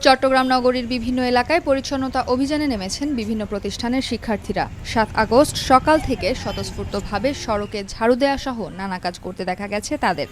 চট্টগ্রাম নগরীর বিভিন্ন এলাকায় পরিচ্ছন্নতা অভিযানে নেমেছেন বিভিন্ন প্রতিষ্ঠানের শিক্ষার্থীরা। ৭ আগস্ট সকাল থেকে স্বতঃস্ফূর্তভাবে সড়কে ঝাড়ু দেয়া সহ নানা কাজ করতে দেখা গেছে তাদের।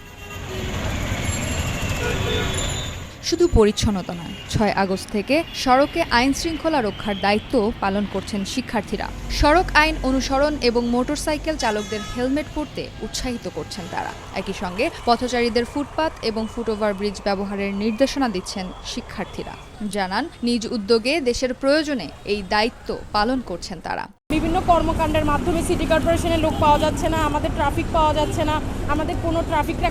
শুধু পরিচ্ছন্নতা নয়, ৬ আগস্ট থেকে সড়কে আইন শৃঙ্খলা রক্ষার দায়িত্ব পালন করছেন শিক্ষার্থীরা। সড়ক আইন অনুসরণ এবং মোটরসাইকেল চালকদের হেলমেট পরতে উৎসাহিত করছেন তারা। একই সঙ্গে পথচারীদের ফুটপাত এবং ফুটওভার ব্রিজ ব্যবহারের নির্দেশনা দিচ্ছেন শিক্ষার্থীরা। জানান, নিজ উদ্যোগে দেশের প্রয়োজনে এই দায়িত্ব পালন করছেন তারা। বিভিন্ন কর্মকাণ্ডের মাধ্যমে সিটি কর্পোরেশনের লোক পাওয়া যাচ্ছে না, আমাদের ট্রাফিক পাওয়া যাচ্ছে না, আমাদের কোনো ট্রাফিকরা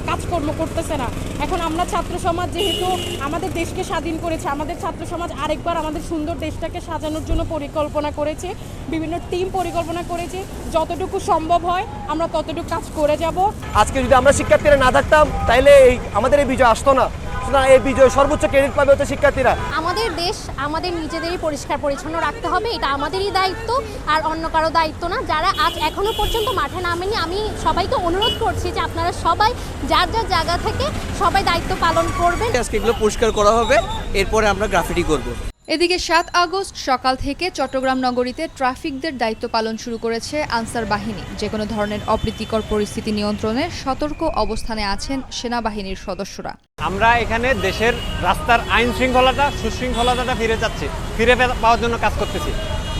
কাজকর্ম করতেছে না। এখন আমরা ছাত্র সমাজ যেহেতু আমাদের দেশকে স্বাধীন করেছে, আমাদের ছাত্র সমাজ আরেকবার আমাদের সুন্দর দেশটাকে সাজানোর জন্য পরিকল্পনা করেছে, বিভিন্ন টিম পরিকল্পনা করেছে। যতটুকু সম্ভব হয় আমরা ততটুকু কাজ করে যাব। আজকে যদি আমরা শিক্ষার্থীরা না থাকতাম তাহলে আমাদের এই বিজয় আসতো না। এই বিজয় সর্বোচ্চ ক্রেডিট পাবে হচ্ছে শিক্ষার্থীরা। আমাদের দেশ আমাদের নিজেদেরই পরিষ্কার পরিচ্ছন্ন রাখতে হবে, এটা আমাদেরই দায়িত্ব, আর অন্য কারো দায়িত্ব না। যারা আজ এখনো পর্যন্ত মাঠে নামেনি, আমি সবাইকে অনুরোধ করছি যে আপনারা সবাই যার যার জায়গা থেকে সবাই দায়িত্ব পালন করবেন। আজকে এগুলো পরিষ্কার করা হবে, এরপরে আমরা গ্রাফিটি করব। এদিকে ৭ আগস্ট সকাল থেকে চট্টগ্রাম নগরীতে ট্রাফিকদের দায়িত্ব পালন শুরু করেছে আনসার বাহিনী। যে কোনো ধরনের অপ্রীতিকর পরিস্থিতি নিয়ন্ত্রণে সতর্ক অবস্থানে আছেন সেনাবাহিনীর সদস্যরা। আমরা এখানে দেশের রাস্তার আইন শৃঙ্খলাটা, সুশৃঙ্খলতাটা ফিরে পাওয়ার জন্য কাজ করতেছি।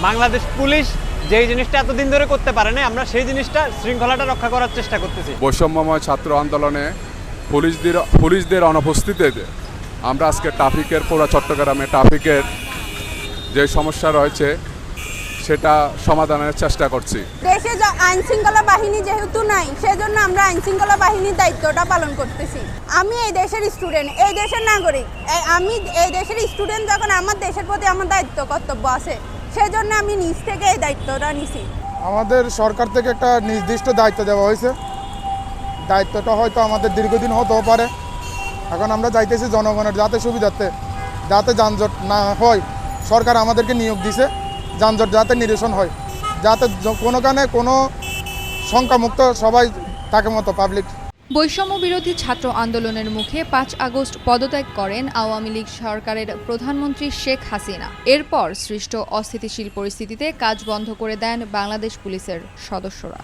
বাংলাদেশ পুলিশ যেই জিনিসটা এতদিন ধরে করতে পারে না, আমরা সেই জিনিসটা শৃঙ্খলাটা রক্ষা করার চেষ্টা করতেছি। বৈষম্যময় ছাত্র আন্দোলনে পুলিশদের অনুপস্থিতিতে আমরা আজকে ট্রাফিকের, পুরো চট্টগ্রামে ট্রাফিকের যে সমস্যা রয়েছে সেটা সমাধানের চেষ্টা করছি। দেশে আইন শৃঙ্খলা বাহিনী যেহেতু নাই, সেজন্য আমরা আইন শৃঙ্খলা বাহিনীর দায়িত্বটা পালন করতেছি। আমি এই দেশের স্টুডেন্ট, এই দেশের নাগরিক। আমি এই দেশের স্টুডেন্ট, যখন আমার দেশের প্রতি আমার দায়িত্ব কর্তব্য আছে, সেজন্য আমি নিজ থেকে এই দায়িত্বটা নিছি। আমাদের সরকার থেকে একটা নির্দিষ্ট দায়িত্ব দেওয়া হয়েছে। দায়িত্বটা হয়তো আমাদের দীর্ঘদিন হতেও পারে। এখন আমরা চাইতেছি জনগণের যাতে সুবিধার্থে, যাতে যানজট না হয়, সরকার আমাদেরকে নিয়োগ দিছে যানজট যাতে নিরসন হয়, যাতে কোনোখানে কোনো শঙ্কামুক্ত সবাই থাকে মতো পাবলিক। বৈষম্য বিরোধী ছাত্র আন্দোলনের মুখে ৫ আগস্ট পদত্যাগ করেন আওয়ামী লীগ সরকারের প্রধানমন্ত্রী শেখ হাসিনা। এরপর সৃষ্ট অস্থিতিশীল পরিস্থিতিতে কাজ বন্ধ করে দেন বাংলাদেশ পুলিশের সদস্যরা।